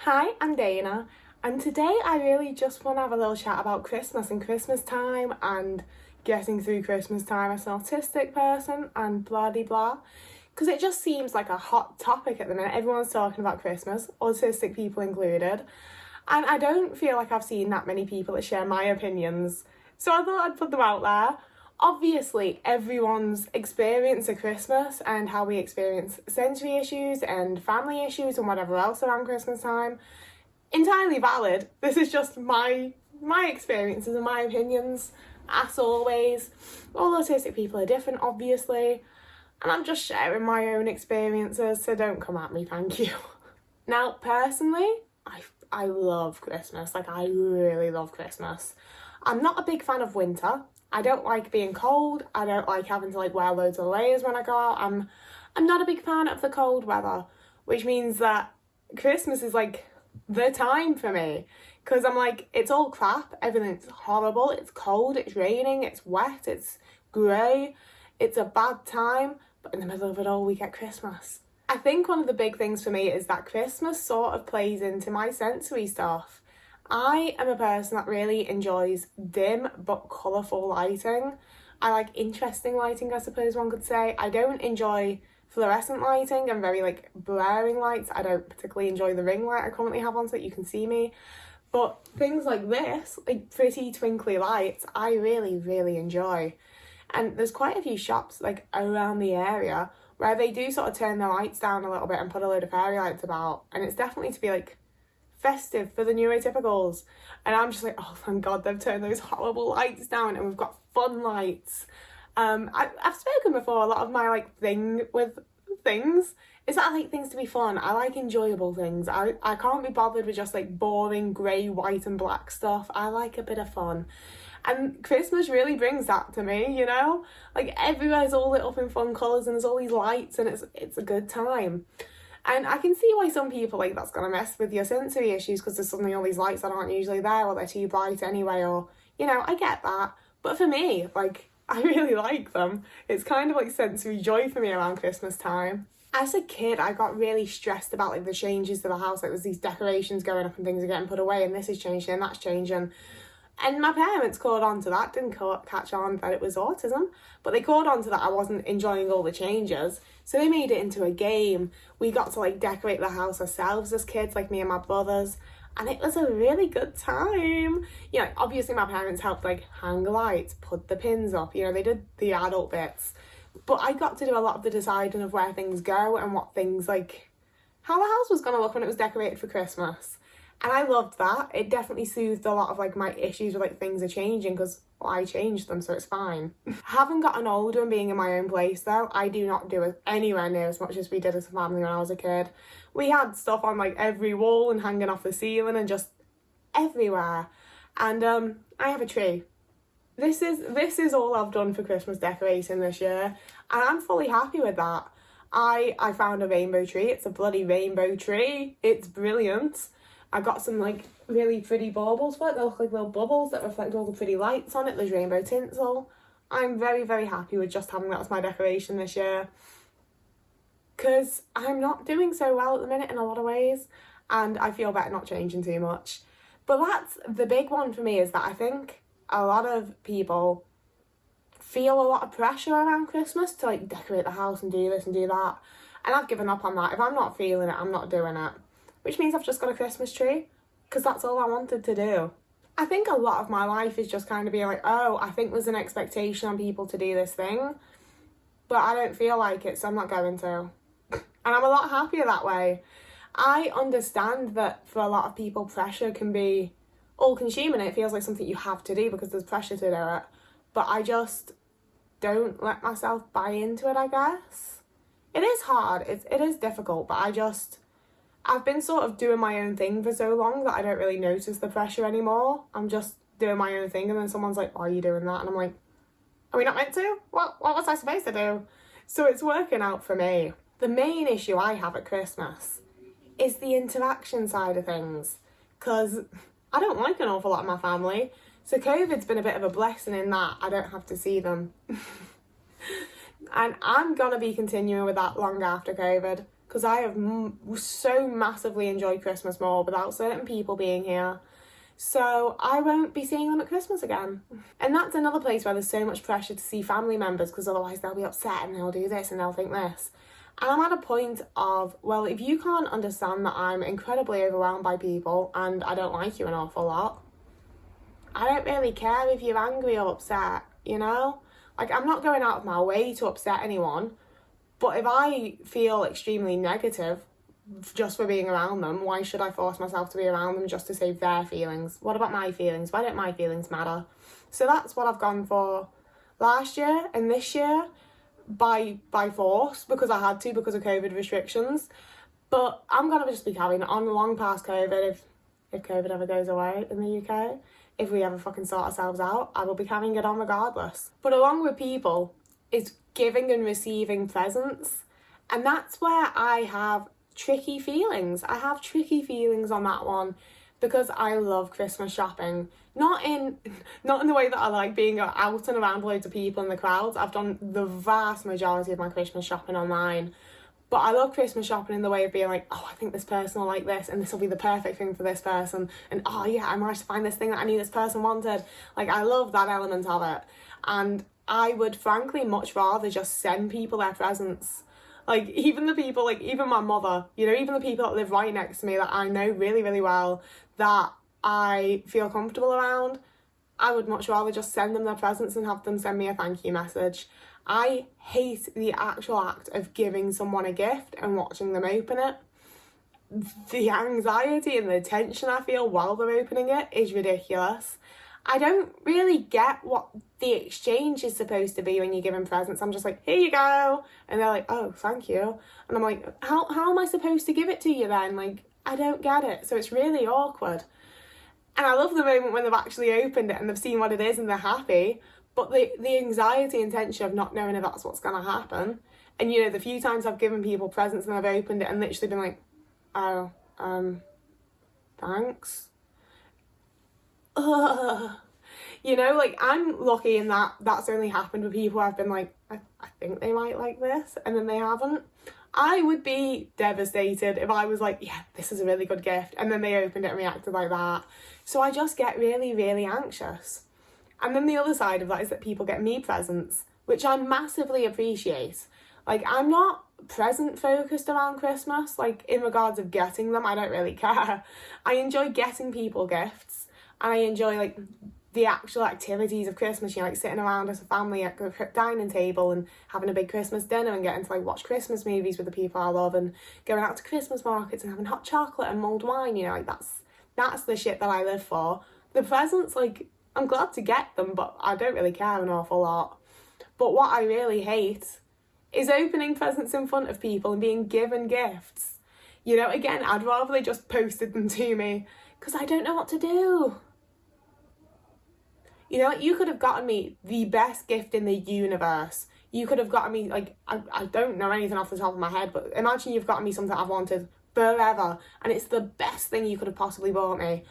Hi, I'm Dana, and today I really just want to have a little chat about Christmas and Christmas time and getting through Christmas time as an autistic person and blah de blah, because it just seems like a hot topic at the minute. Everyone's talking about Christmas, autistic people included, and I don't feel like I've seen that many people that share my opinions, so I thought I'd put them out there. Obviously, everyone's experience of Christmas and how we experience sensory issues and family issues and whatever else around Christmas time, entirely valid. This is just my experiences and my opinions. As always, all autistic people are different, obviously, and I'm just sharing my own experiences, so don't come at me, thank you. Now, personally, I love Christmas. Like, I really love Christmas. I'm not a big fan of winter. I don't like being cold. I don't like having to wear loads of layers when I go out. I'm not a big fan of the cold weather, which means that Christmas is the time for me, because I'm it's all crap. Everything's horrible. It's cold, it's raining, it's wet, it's grey. It's a bad time, but in the middle of it all we get Christmas. I think one of the big things for me is that Christmas sort of plays into my sensory stuff. I am a person that really enjoys dim but colourful lighting. I like interesting lighting, I suppose one could say. I don't enjoy fluorescent lighting and very blaring lights. I don't particularly enjoy the ring light I currently have on so that you can see me. But things like this, pretty twinkly lights, I really, really enjoy. And there's quite a few shops around the area where they do sort of turn their lights down a little bit and put a load of fairy lights about. And it's definitely to be festive for the neurotypicals, and I'm just oh thank God they've turned those horrible lights down and we've got fun lights. I've spoken before, a lot of my thing with things is that I like things to be fun. I like enjoyable things. I can't be bothered with just boring grey, white and black stuff. I like a bit of fun, and Christmas really brings that to me, you know? Everywhere's all lit up in fun colours and there's all these lights and it's a good time. And I can see why some people that's going to mess with your sensory issues, because there's suddenly all these lights that aren't usually there, or they're too bright anyway, or, I get that. But for me, I really like them. It's kind of sensory joy for me around Christmas time. As a kid, I got really stressed about the changes to the house. There's these decorations going up and things are getting put away, and this is changing and that's changing. And my parents caught on to that, didn't catch on that it was autism, but they caught on to that I wasn't enjoying all the changes. So they made it into a game. We got to decorate the house ourselves as kids, me and my brothers, and it was a really good time. Obviously my parents helped hang lights, put the pins up, they did the adult bits. But I got to do a lot of the deciding of where things go and what things how the house was going to look when it was decorated for Christmas. And I loved that. It definitely soothed a lot of my issues with things are changing, because I changed them, so it's fine. Having gotten older and being in my own place though, I do not do it anywhere near as much as we did as a family when I was a kid. We had stuff on every wall and hanging off the ceiling and just everywhere. And I have a tree. This is all I've done for Christmas decorating this year, and I'm fully happy with that. I found a rainbow tree. It's a bloody rainbow tree. It's brilliant. I got some really pretty baubles for it. They look like little bubbles that reflect all the pretty lights on it. There's rainbow tinsel. I'm very, very happy with just having that as my decoration this year, because I'm not doing so well at the minute in a lot of ways, and I feel better not changing too much. But that's the big one for me, is that I think a lot of people feel a lot of pressure around Christmas to decorate the house and do this and do that, and I've given up on that. If I'm not feeling it, I'm not doing it. Which means I've just got a Christmas tree, because that's all I wanted to do. I think a lot of my life is just kind of being oh, I think there's an expectation on people to do this thing, but I don't feel like it, so I'm not going to. And I'm a lot happier that way. I understand that for a lot of people, pressure can be all-consuming. It feels like something you have to do because there's pressure to do it. But I just don't let myself buy into it, I guess. It is hard. It is difficult, but I've been sort of doing my own thing for so long that I don't really notice the pressure anymore. I'm just doing my own thing, and then someone's why are you doing that? And I'm are we not meant to? What was I supposed to do? So it's working out for me. The main issue I have at Christmas is the interaction side of things, because I don't like an awful lot of my family. So COVID's been a bit of a blessing in that I don't have to see them. And I'm going to be continuing with that long after COVID, because I have so massively enjoyed Christmas more without certain people being here. So I won't be seeing them at Christmas again. And that's another place where there's so much pressure to see family members, because otherwise they'll be upset and they'll do this and they'll think this. And I'm at a point of, well, if you can't understand that I'm incredibly overwhelmed by people and I don't like you an awful lot, I don't really care if you're angry or upset, you know? Like, I'm not going out of my way to upset anyone, but if I feel extremely negative just for being around them, why should I force myself to be around them just to save their feelings? What about my feelings? Why don't my feelings matter? So that's what I've gone for last year and this year by force, because I had to, because of COVID restrictions. But I'm going to just be carrying it on long past COVID. If COVID ever goes away in the UK, if we ever fucking sort ourselves out, I will be carrying it on regardless. But along with people is giving and receiving presents. And that's where I have tricky feelings. I have tricky feelings on that one, because I love Christmas shopping. Not in the way that I like being out and around loads of people in the crowds. I've done the vast majority of my Christmas shopping online. But I love Christmas shopping in the way of being like, oh, I think this person will like this and this will be the perfect thing for this person. And oh yeah, I managed to find this thing that I knew this person wanted. Like, I love that element of it. And I would frankly much rather just send people their presents. Like, even the people, like, even my mother, you know, even the people that live right next to me that I know really, really well, that I feel comfortable around, I would much rather just send them their presents and have them send me a thank you message. I hate the actual act of giving someone a gift and watching them open it. The anxiety and the tension I feel while they're opening it is ridiculous. I don't really get what the exchange is supposed to be when you're giving presents. I'm just like, here you go. And they're like, oh, thank you. And I'm like, how am I supposed to give it to you then? Like, I don't get it. So it's really awkward. And I love the moment when they've actually opened it and they've seen what it is and they're happy. But the anxiety and tension of not knowing if that's what's going to happen. And, you know, the few times I've given people presents and I've opened it and literally been like, oh, thanks. Ugh. You know, like, I'm lucky in that that's only happened with people I've been like, I think they might like this, and then they haven't. I would be devastated if I was like, yeah, this is a really good gift, and then they opened it and reacted like that. So I just get really, really anxious. And then the other side of that is that people get me presents, which I massively appreciate. Like, I'm not present focused around Christmas. Like, in regards of getting them, I don't really care. I enjoy getting people gifts, and I enjoy, like, the actual activities of Christmas, you know, like sitting around as a family at the dining table and having a big Christmas dinner and getting to, like, watch Christmas movies with the people I love and going out to Christmas markets and having hot chocolate and mulled wine, you know, like, that's the shit that I live for. The presents, like, I'm glad to get them, but I don't really care an awful lot. But what I really hate is opening presents in front of people and being given gifts. You know, again, I'd rather they just posted them to me, because I don't know what to do. You know, you could have gotten me the best gift in the universe. You could have gotten me, like, I don't know anything off the top of my head, but imagine you've gotten me something I've wanted forever, and it's the best thing you could have possibly bought me.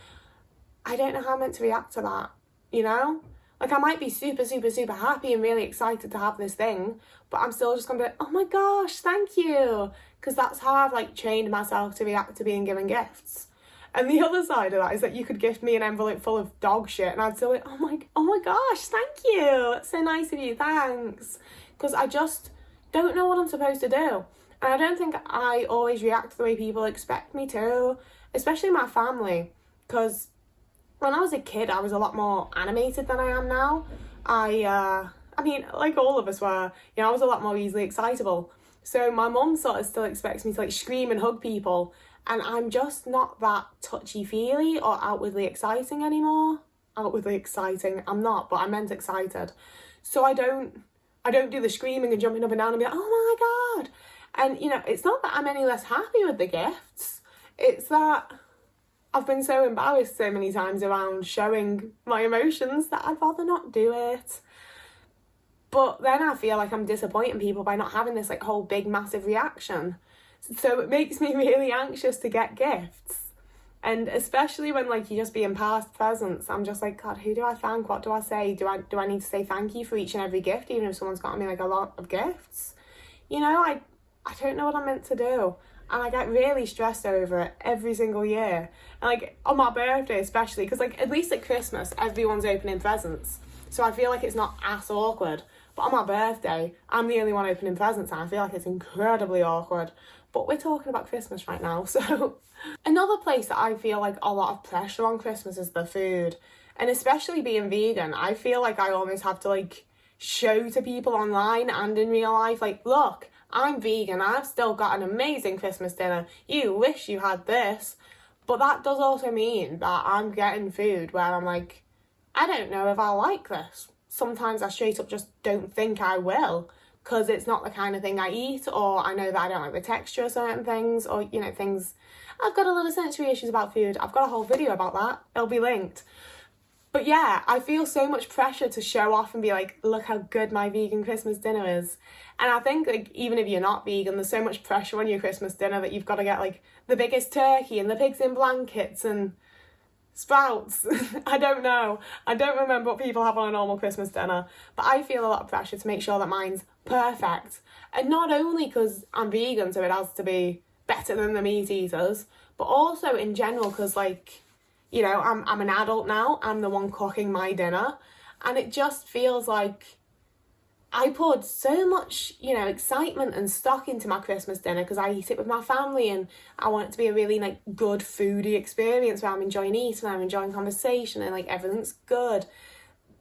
I don't know how I'm meant to react to that, you know? Like, I might be super, super, super happy and really excited to have this thing, but I'm still just going to be like, oh my gosh, thank you. Because that's how I've, like, trained myself to react to being given gifts. And the other side of that is that you could gift me an envelope full of dog shit and I'd still be like, oh my gosh, thank you. That's so nice of you, thanks. Because I just don't know what I'm supposed to do. And I don't think I always react the way people expect me to, especially my family. Because when I was a kid, I was a lot more animated than I am now. I mean, like all of us were, you know, I was a lot more easily excitable. So my mum sort of still expects me to, like, scream and hug people. And I'm just not that touchy-feely or outwardly exciting anymore. Outwardly exciting, I'm not, but I meant excited. So I don't do the screaming and jumping up and down and be like, oh my God. And, you know, it's not that I'm any less happy with the gifts. It's that I've been so embarrassed so many times around showing my emotions that I'd rather not do it. But then I feel like I'm disappointing people by not having this, like, whole big massive reaction. So it makes me really anxious to get gifts. And especially when, like, you're just being passed presents, I'm just like, God, who do I thank? What do I say? Do I need to say thank you for each and every gift, even if someone's got me, like, a lot of gifts? You know, I don't know what I'm meant to do. and I get really stressed over it every single year. And like on my birthday especially, because like at least at Christmas everyone's opening presents, so I feel like it's not as awkward. But on my birthday, I'm the only one opening presents and I feel like it's incredibly awkward. But we're talking about Christmas right now, so... Another place that I feel like a lot of pressure on Christmas is the food. And especially being vegan, I feel like I almost have to like show to people online and in real life, like, look, I'm vegan, I've still got an amazing Christmas dinner. You wish you had this. But that does also mean that I'm getting food where I'm like, I don't know if I like this. Sometimes I straight up just don't think I will, because it's not the kind of thing I eat, or I know that I don't like the texture of certain things, or, you know, things... I've got a lot of sensory issues about food. I've got a whole video about that. It'll be linked. But yeah, I feel so much pressure to show off and be like, look how good my vegan Christmas dinner is. And I think, like, even if you're not vegan, there's so much pressure on your Christmas dinner that you've got to get, like, the biggest turkey and the pigs in blankets and... sprouts. I don't know. I don't remember what people have on a normal Christmas dinner, but I feel a lot of pressure to make sure that mine's perfect. And not only because I'm vegan, so it has to be better than the meat eaters, but also in general because, like, you know, I'm an adult now. I'm the one cooking my dinner, and it just feels like I poured so much, you know, excitement and stock into my Christmas dinner because I eat it with my family and I want it to be a really, like, good foodie experience where I'm enjoying eating, I'm enjoying conversation and, like, everything's good.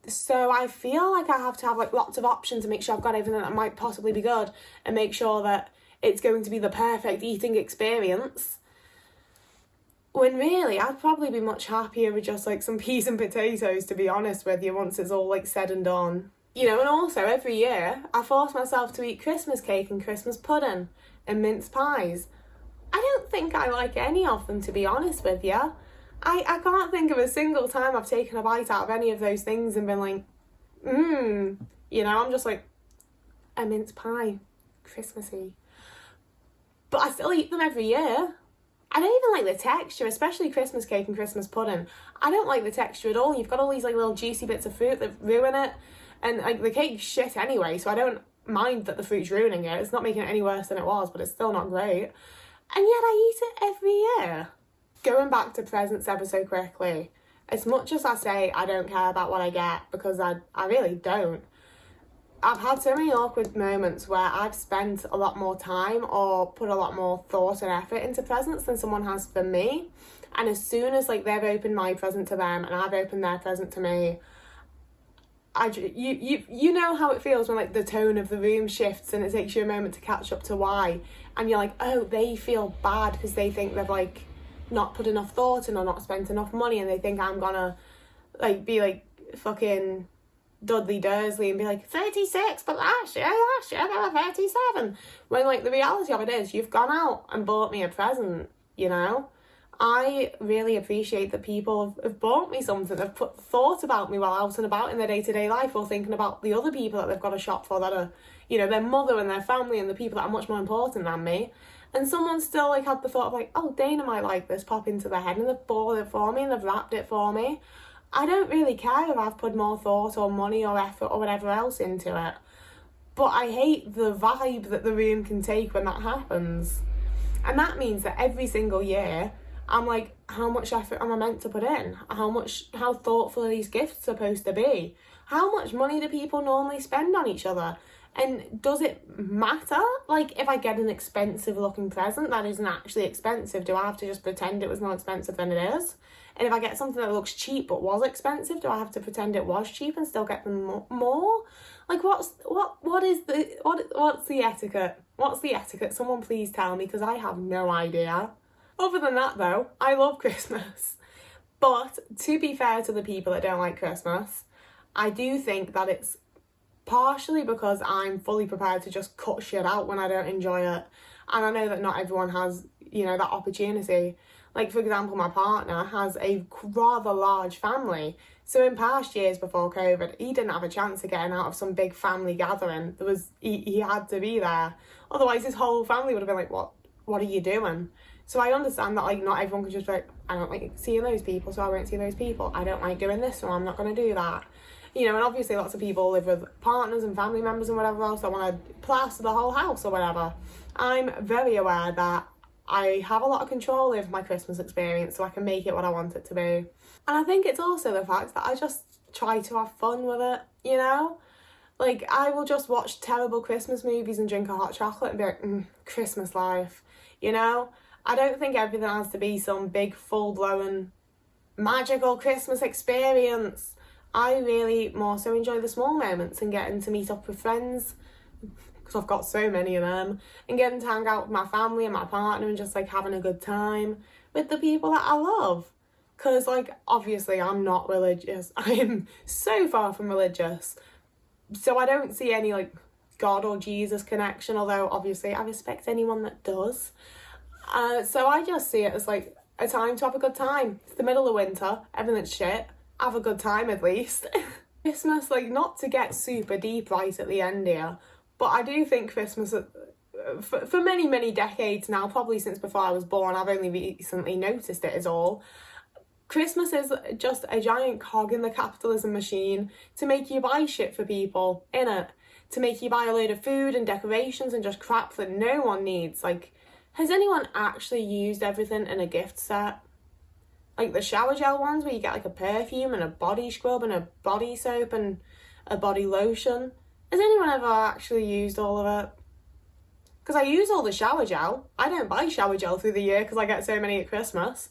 So I feel like I have to have, like, lots of options to make sure I've got everything that might possibly be good and make sure that it's going to be the perfect eating experience. When really, I'd probably be much happier with just, like, some peas and potatoes, to be honest with you, once it's all, like, said and done. You know, and also every year I force myself to eat Christmas cake and Christmas pudding and mince pies. I don't think I like any of them, to be honest with you. I can't think of a single time I've taken a bite out of any of those things and been like, you know, I'm just like, a mince pie, Christmassy. But I still eat them every year. I don't even like the texture, especially Christmas cake and Christmas pudding. I don't like the texture at all. You've got all these, like, little juicy bits of fruit that ruin it. And, like, the cake's shit anyway, so I don't mind that the fruit's ruining it. It's not making it any worse than it was, but it's still not great. And yet I eat it every year. Going back to presents ever so quickly, as much as I say I don't care about what I get, because I really don't, I've had so many awkward moments where I've spent a lot more time or put a lot more thought and effort into presents than someone has for me. And as soon as, like, they've opened my present to them and I've opened their present to me, you know how it feels when, like, the tone of the room shifts and it takes you a moment to catch up to why, and you're like, oh, they feel bad because they think they've, like, not put enough thought in or not spent enough money, and they think I'm gonna, like, be like fucking Dudley Dursley and be like 36, but last year they were 37, when, like, the reality of it is you've gone out and bought me a present, you know. I really appreciate that people have bought me something, have put thought about me while out and about in their day-to-day life, or thinking about the other people that they've got to shop for that are, you know, their mother and their family and the people that are much more important than me. And someone still, like, had the thought of, like, oh, Dana might like this, pop into their head, and they've bought it for me and they've wrapped it for me. I don't really care if I've put more thought or money or effort or whatever else into it. But I hate the vibe that the room can take when that happens. And that means that every single year I'm like, how much effort am I meant to put in? How thoughtful are these gifts supposed to be? How much money do people normally spend on each other? And does it matter? Like, if I get an expensive looking present that isn't actually expensive, do I have to just pretend it was more expensive than it is? And if I get something that looks cheap but was expensive, do I have to pretend it was cheap and still get them more? Like, what's the etiquette? What's the etiquette? Someone please tell me, because I have no idea. Other than that, though, I love Christmas. But to be fair to the people that don't like Christmas, I do think that it's partially because I'm fully prepared to just cut shit out when I don't enjoy it. And I know that not everyone has, you know, that opportunity. Like, for example, my partner has a rather large family. So in past years before COVID, he didn't have a chance of getting out of some big family gathering. He had to be there. Otherwise, his whole family would have been like, what are you doing? So I understand that, like, not everyone can just be like, I don't like seeing those people, so I won't see those people. I don't like doing this, so I'm not going to do that. You know, and obviously lots of people live with partners and family members and whatever else that want to plaster the whole house or whatever. I'm very aware that I have a lot of control over my Christmas experience, so I can make it what I want it to be. And I think it's also the fact that I just try to have fun with it, you know? Like, I will just watch terrible Christmas movies and drink a hot chocolate and be like, Christmas life, you know? I don't think everything has to be some big, full-blown, magical Christmas experience. I really more so enjoy the small moments and getting to meet up with friends, because I've got so many of them, and getting to hang out with my family and my partner and just, like, having a good time with the people that I love. Because, like, obviously I'm not religious. I am so far from religious. So I don't see any, like, God or Jesus connection, although obviously I respect anyone that does. So I just see it as, like, a time to have a good time. It's the middle of winter, everything's shit. Have a good time at least. Christmas, like, not to get super deep right at the end here, but I do think Christmas, for many, many decades now, probably since before I was born, I've only recently noticed it is all. Christmas is just a giant cog in the capitalism machine to make you buy shit for people, innit? To make you buy a load of food and decorations and just crap that no one needs. Like, has anyone actually used everything in a gift set? Like the shower gel ones where you get like a perfume and a body scrub and a body soap and a body lotion. Has anyone ever actually used all of it? Because I use all the shower gel. I don't buy shower gel through the year because I get so many at Christmas.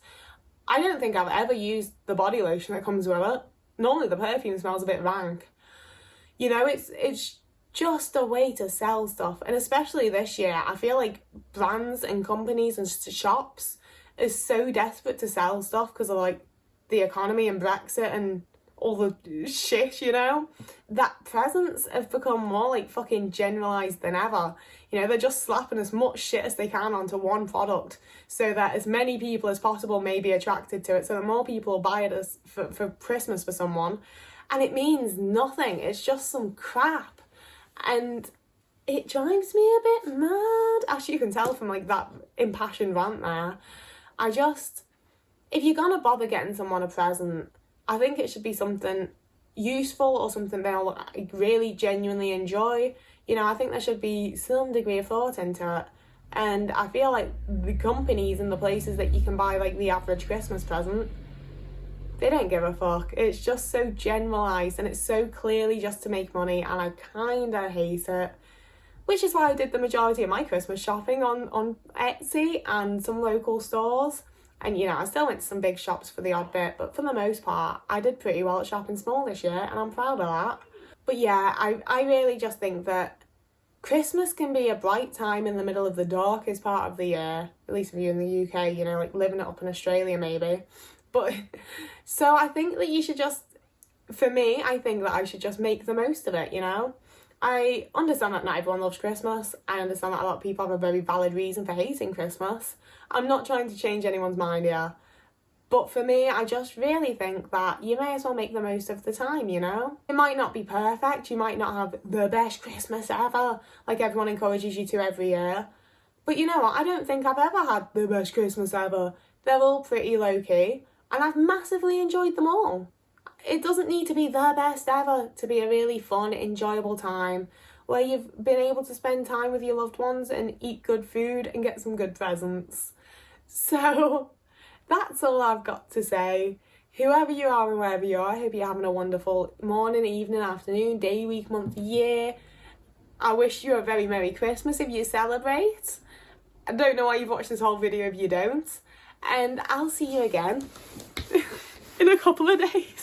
I don't think I've ever used the body lotion that comes with it. Normally the perfume smells a bit rank. You know, it's just a way to sell stuff. And especially this year, I feel like brands and companies and shops are so desperate to sell stuff because of, like, the economy and Brexit and all the shit, you know? That presents have become more, like, fucking generalised than ever. You know, they're just slapping as much shit as they can onto one product so that as many people as possible may be attracted to it, so that more people will buy it as for Christmas for someone. And it means nothing. It's just some crap. And it drives me a bit mad. As you can tell from, like, that impassioned rant there. If you're gonna bother getting someone a present, I think it should be something useful or something they'll really genuinely enjoy. You know, I think there should be some degree of thought into it. And I feel like the companies and the places that you can buy, like, the average Christmas present, they don't give a fuck. It's just so generalised and it's so clearly just to make money, and I kinda hate it. Which is why I did the majority of my Christmas shopping on Etsy and some local stores. And, you know, I still went to some big shops for the odd bit, but for the most part, I did pretty well at shopping small this year, and I'm proud of that. But yeah, I really just think that Christmas can be a bright time in the middle of the darkest part of the year, at least if you're in the UK, you know, like living it up in Australia maybe. But, so I think that you should just, for me, I think that I should just make the most of it, you know? I understand that not everyone loves Christmas. I understand that a lot of people have a very valid reason for hating Christmas. I'm not trying to change anyone's mind here. But for me, I just really think that you may as well make the most of the time, you know? It might not be perfect. You might not have the best Christmas ever, like everyone encourages you to every year. But you know what? I don't think I've ever had the best Christmas ever. They're all pretty low-key, and I've massively enjoyed them all. It doesn't need to be the best ever to be a really fun, enjoyable time where you've been able to spend time with your loved ones and eat good food and get some good presents. So that's all I've got to say. Whoever you are and wherever you are, I hope you're having a wonderful morning, evening, afternoon, day, week, month, year. I wish you a very Merry Christmas if you celebrate. I don't know why you've watched this whole video if you don't. And I'll see you again in a couple of days.